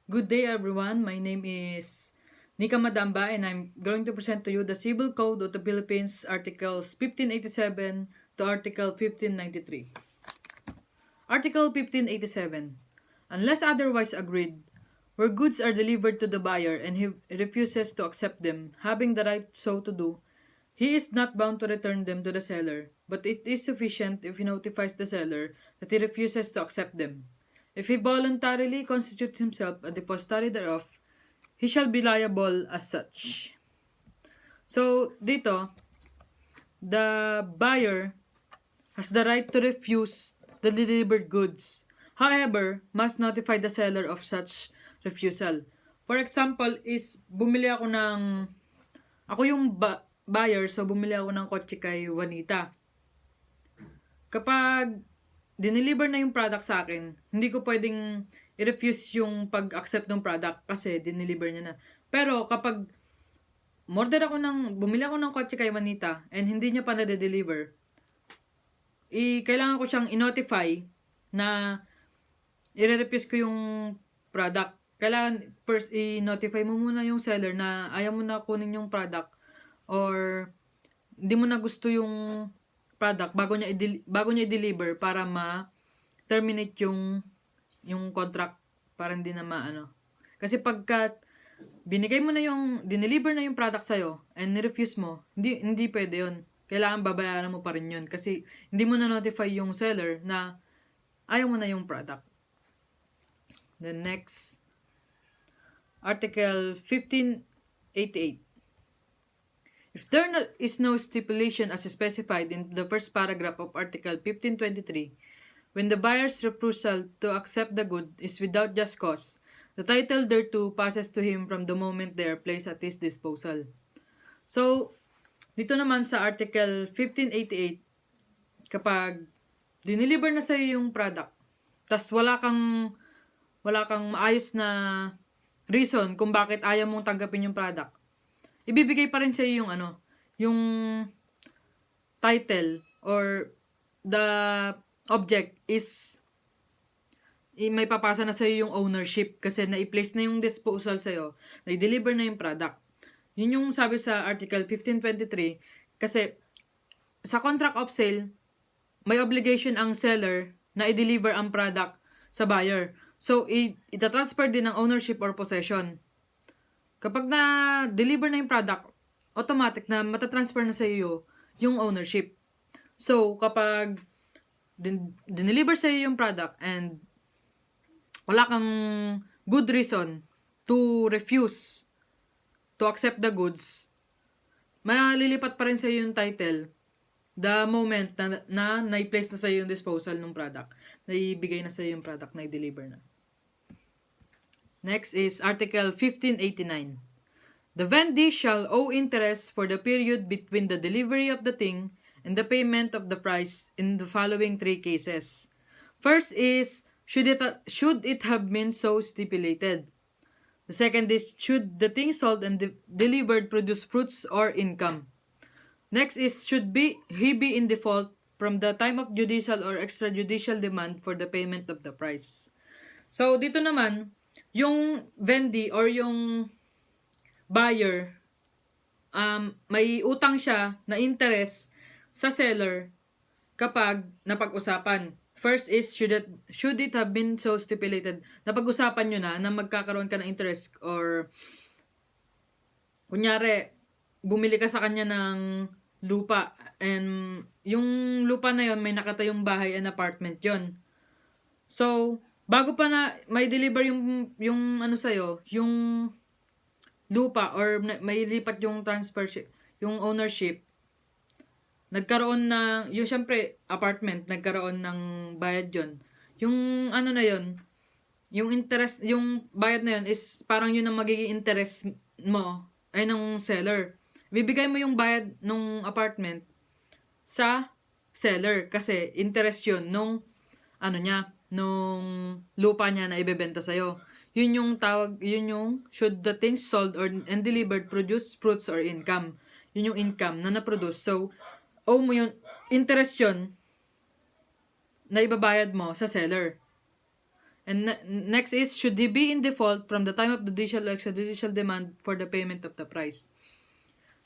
Good day everyone, my name is Nika Madamba and I'm going to present to you the Civil Code of the Philippines Articles 1587 to Article 1593. Article 1587. Unless otherwise agreed, where goods are delivered to the buyer and he refuses to accept them, having the right so to do, he is not bound to return them to the seller, but it is sufficient if he notifies the seller that he refuses to accept them. If he voluntarily constitutes himself a depositary thereof, he shall be liable as such. So, dito, the buyer has the right to refuse the delivered goods. However, must notify the seller of such refusal. For example, is bumili ako ng ako yung buyer, so bumili ako ng kotse kay Juanita. Kapag dineliver na yung product sa akin, hindi ko pwedeng i-refuse yung pag-accept ng product kasi dineliver niya na. Pero kapag bumili ako ng kotse kay Juanita and hindi niya pa na-deliver, kailangan ko siyang i-notify na i-refuse ko yung product. Kailangan first i-notify mo muna yung seller na ayaw mo na kunin yung product or hindi mo na gusto yung product bago niya i-deliver para ma-terminate yung contract para hindi na maano. Kasi pagka dineliver na yung product sa'yo and ni-refuse mo, hindi pwede yun. Kailangan babayaran mo pa rin yun kasi hindi mo na notify yung seller na ayaw mo na yung product. The next, Article 1588. If there is no stipulation as specified in the first paragraph of Article 1523, when the buyer's refusal to accept the good is without just cause, the title thereto passes to him from the moment they are placed at his disposal. So, dito naman sa Article 1588, kapag dineliver na sa'yo yung product, tas wala kang maayos na reason kung bakit ayaw mong tanggapin yung product, ibibigay pa rin sa'yo yung title or the object is may papasa na sa'yo yung ownership kasi na-i-place na yung disposal sa'yo, na-deliver na yung product. Yun yung sabi sa Article 1523 kasi sa contract of sale, may obligation ang seller na i-deliver ang product sa buyer. So, ita-transfer din ng ownership or possession. Kapag na-deliver na yung product, automatic na matatransfer na sa iyo yung ownership. So, kapag dineliver sa iyo yung product and wala kang good reason to refuse to accept the goods, malilipat pa rin sa iyo yung title the moment na na-place na sa iyo yung disposal ng product. Naibigay na sa iyo yung product na i-deliver na. Next is Article 1589. The vendee shall owe interest for the period between the delivery of the thing and the payment of the price in the following three cases. First is, should it have been so stipulated? The second is, should the thing sold and delivered produce fruits or income? Next is, should he be in default from the time of judicial or extrajudicial demand for the payment of the price? So, dito naman, yung vendee or yung buyer, may utang siya na interest sa seller kapag napag-usapan. First is, should it have been so stipulated? Napag-usapan nyo na magkakaroon ka ng interest or kunyari, bumili ka sa kanya ng lupa and yung lupa na yon may nakatayong bahay and apartment yon. So, bago pa na may deliver yung sa'yo, yung lupa or may lipat yung yung ownership, nagkaroon yung syempre apartment, nagkaroon ng bayad yon. Yung na yon, yung interest, yung bayad na yon is parang yun ang magiging interest mo ay ng seller. Bibigay mo yung bayad ng apartment sa seller kasi interest yun nung nung lupa niya na ibebenta sa'yo. Yun yung should the things sold and delivered produce fruits or income. Yun yung income na na-produce. So, owe mo yun, interest yun na ibabayad mo sa seller. And next is, should he be in default from the time of judicial or extrajudicial demand for the payment of the price?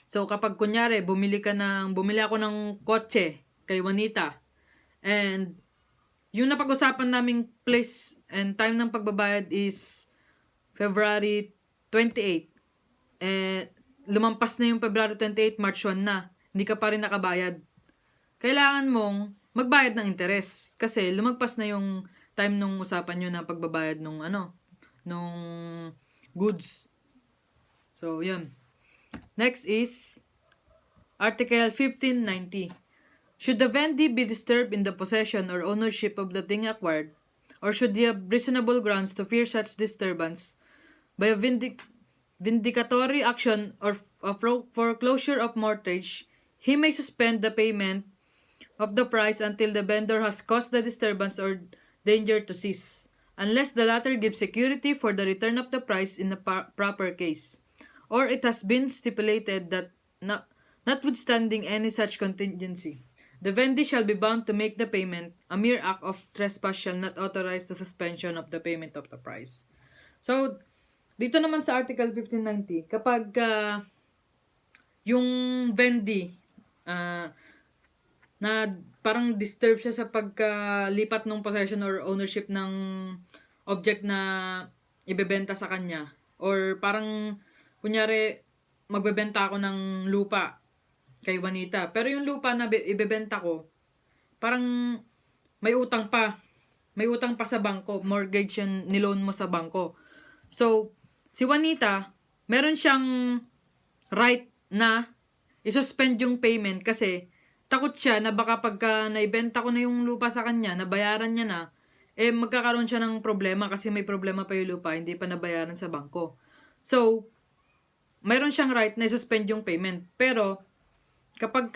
So, kapag kunyari, bumili ako ng kotse kay Juanita, and yung napag-usapan naming place and time ng pagbabayad is February 28. Lumampas na yung February 28, March 1 na. Hindi ka pa rin nakabayad. Kailangan mong magbayad ng interest kasi lumagpas na yung time nung usapan nyo na pagbabayad nung goods. So, yun. Next is Article 1590. Should the vendee be disturbed in the possession or ownership of the thing acquired, or should he have reasonable grounds to fear such disturbance by a vindicatory action or a foreclosure of mortgage, he may suspend the payment of the price until the vendor has caused the disturbance or danger to cease, unless the latter gives security for the return of the price in the proper case, or it has been stipulated that notwithstanding any such contingency, the vendee shall be bound to make the payment. A mere act of trespass shall not authorize the suspension of the payment of the price. So, dito naman sa Article 1590, kapag yung vendee na parang disturb siya sa pagkalipat ng possession or ownership ng object na ibebenta sa kanya, or parang kunyari magbebenta ako ng lupa kay Juanita, pero yung lupa na ibebenta ko parang may utang pa sa bangko, mortgage yung niloan mo sa bangko. So, si Juanita, meron siyang right na isuspend yung payment kasi takot siya na baka pagka naibenta ko na yung lupa sa kanya, nabayaran niya na, magkakaroon siya ng problema kasi may problema pa yung lupa, hindi pa nabayaran sa bangko. So, mayroon siyang right na isuspend yung payment. Pero, kapag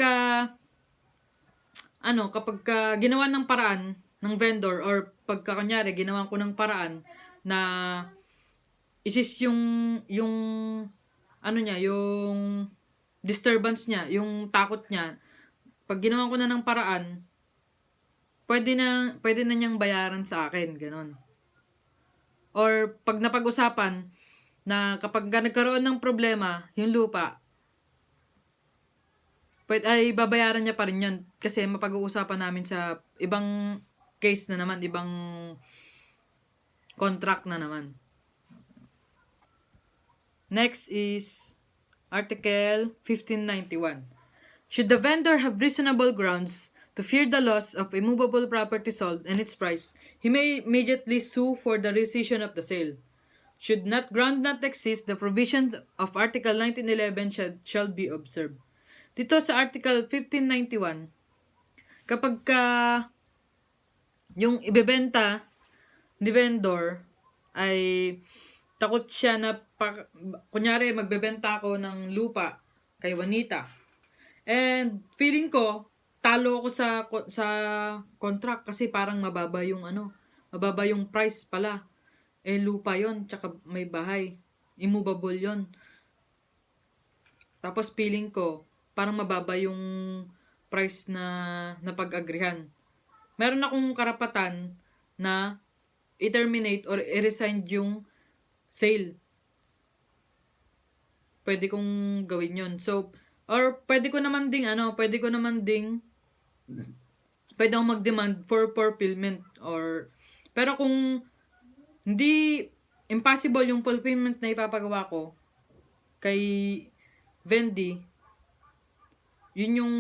ginawa ng paraan ng vendor, or pagka kunyari, ginawa ko ng paraan na isis yung disturbance niya, yung takot niya, pag ginawa ko na ng paraan, pwede na niyang bayaran sa akin, ganon. Or pag napag-usapan na kapag nagkaroon ng problema yung lupa, ay babayaran niya pa rin yun kasi mapag-uusapan namin sa ibang case na naman, ibang contract na naman. Next is Article 1591. Should the vendor have reasonable grounds to fear the loss of immovable property sold and its price, he may immediately sue for the rescission of the sale. Should ground not exist, the provision of Article 1911 shall be observed. Dito sa Article 1591, kapag yung ibebenta ni vendor ay takot siya na kunyari magbebenta ako ng lupa kay Juanita, and feeling ko talo ako sa contract kasi parang mababa yung price pala. Lupa yon, tsaka may bahay, immovable yon. Tapos feeling ko parang mababa yung price na napag-agrihan. Meron akong karapatan na i-terminate or i-resign yung sale. Pwede kong gawin yon. So, or pwede ko naman ding pwede akong mag-demand for fulfillment, pero kung hindi impossible yung fulfillment na ipapagawa ko kay vendee, yun yung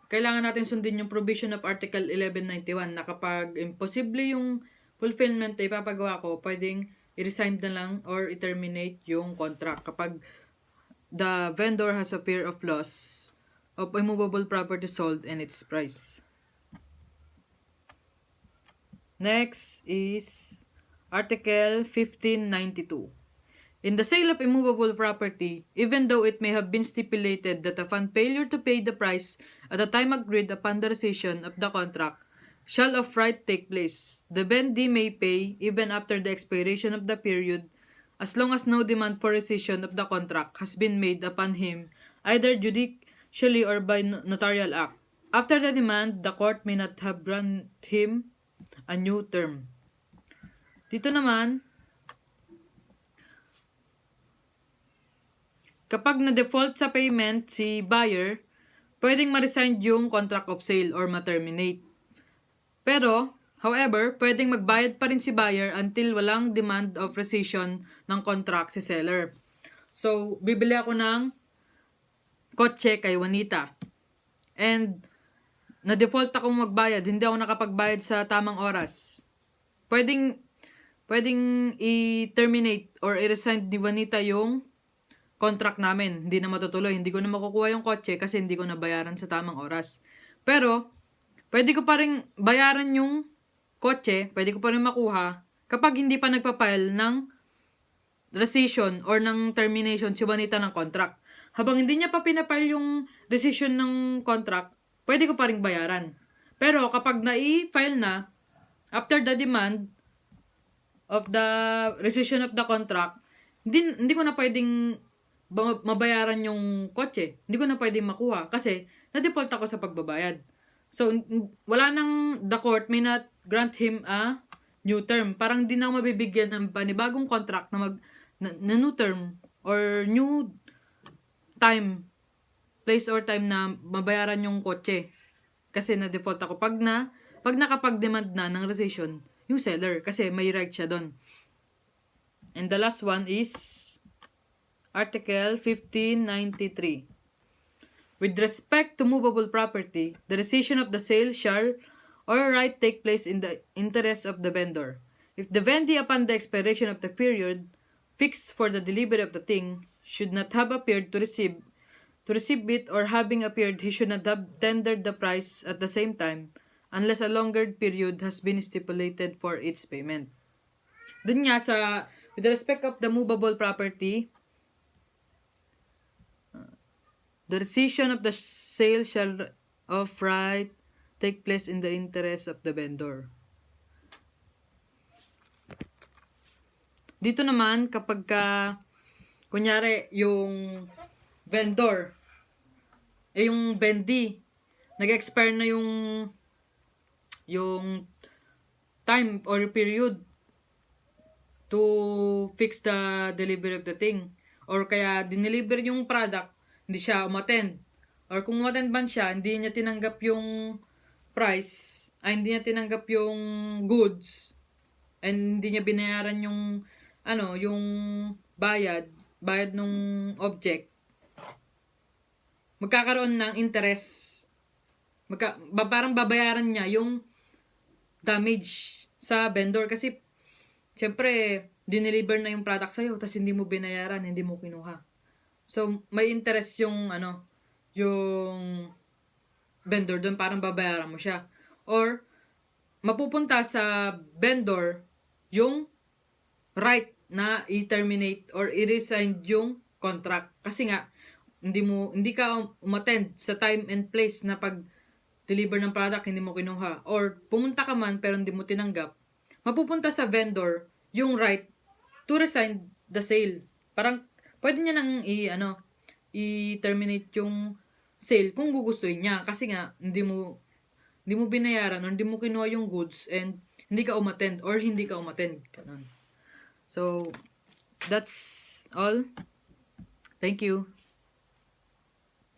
kailangan natin sundin, yung provision of Article 1191 na kapag imposible yung fulfillment na ipapagawa ko, pwedeng i-resign na lang or i-terminate yung contract kapag the vendor has a fear of loss of immovable property sold and its price. Next is Article 1592. In the sale of immovable property, even though it may have been stipulated that upon failure to pay the price at the time agreed upon the rescission of the contract shall of right take place, the vendee may pay even after the expiration of the period, as long as no demand for rescission of the contract has been made upon him, either judicially or by notarial act. After the demand, the court may not have granted him a new term. Dito naman, kapag na-default sa payment si buyer, pwedeng ma-resign yung contract of sale or ma-terminate. Pero, however, pwedeng magbayad pa rin si buyer until walang demand of rescission ng contract si seller. So, bibili ako ng kotse kay Juanita. And, na-default akong magbayad, hindi ako nakapagbayad sa tamang oras. Pwedeng i-terminate or i-resign ni Juanita yung contract namin. Hindi na matutuloy. Hindi ko na makukuha yung kotse kasi hindi ko na bayaran sa tamang oras. Pero, pwede ko pa rin bayaran yung kotse, pwede ko pa rin makuha kapag hindi pa nagpa-file ng rescission or ng termination si Juanita ng contract. Habang hindi niya pa pinapile yung rescission ng contract, pwede ko pa rin bayaran. Pero kapag na-i-file na, after the demand of the rescission of the contract, hindi ko na pwedeng mabayaran yung kotse. Hindi ko na pwedeng makuha kasi na-default ako sa pagbabayad. So, wala nang the court may not grant him a new term. Parang di na ako mabibigyan ng panibagong contract na new term or new time, place or time na mabayaran yung kotse. Kasi na-default ako. Pag nakapag-demand na ng rescission, yung seller. Kasi may right siya doon. And the last one is Article 1593. With respect to movable property, the rescission of the sale shall or right take place in the interest of the vendor. If the vendee upon the expiration of the period fixed for the delivery of the thing should not have appeared to receive it, or having appeared he should not have tendered the price at the same time unless a longer period has been stipulated for its payment. Dun nga sa with respect of the movable property, the rescission of the sale shall of right take place in the interest of the vendor. Dito naman, kapag kunyari, yung vendor, yung vendee, nag-expire na yung time or period to fix the delivery of the thing. Or kaya, dineliver yung product, hindi siya umattend. Or kung umattend man siya, hindi niya tinanggap yung price, hindi niya tinanggap yung goods, and hindi niya binayaran yung yung bayad nung object, magkakaroon ng interest. Parang babayaran niya yung damage sa vendor kasi siyempre dineliver na yung product sa'yo tapos hindi mo binayaran, hindi mo kinuha. So, may interest yung yung vendor doon, parang babayaran mo siya. Or, mapupunta sa vendor yung right na i-terminate or i-resign yung contract. Kasi nga, hindi ka umattend sa time and place na pag-deliver ng product, hindi mo kinuha. Or, pumunta ka man pero hindi mo tinanggap. Mapupunta sa vendor yung right to resign the sale. Parang, pwede niya nang i-terminate yung sale kung gugustuhin niya. Kasi nga, hindi mo binayaran or hindi mo kinuha yung goods and hindi ka umattend or hindi ka umattend. Ganun. So, that's all. Thank you.